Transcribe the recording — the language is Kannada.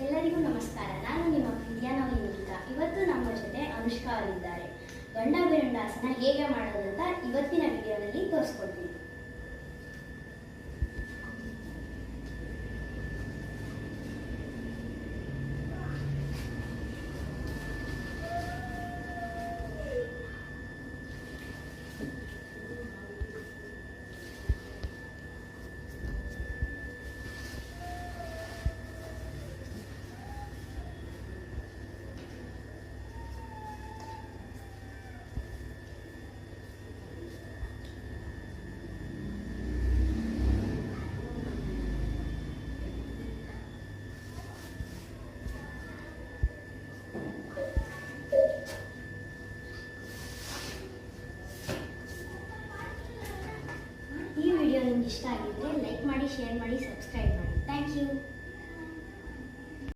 ಎಲ್ಲರಿಗೂ ನಮಸ್ಕಾರ. ನಾನು ನಿಮ್ಮ ಪ್ರಿಯ ನವೀನಿತಾ. ಇವತ್ತು ನಮ್ಮ ಜೊತೆ ಅನುಷ್ಕಾ ಅವರಿದ್ದಾರೆ. ಗಂಡ ಬೆರುಂಡಾಸನ ಹೇಗೆ ಮಾಡೋದಂತ ಇವತ್ತಿನ ವಿಡಿಯೋದಲ್ಲಿ ತೋರಿಸ್ಕೊಡ್ತೀನಿ. ಈ ವಿಡಿಯೋ ನಿಮ್ಗೆ ಇಷ್ಟ ಆಗಿದ್ರೆ ಲೈಕ್ ಮಾಡಿ, ಶೇರ್ ಮಾಡಿ,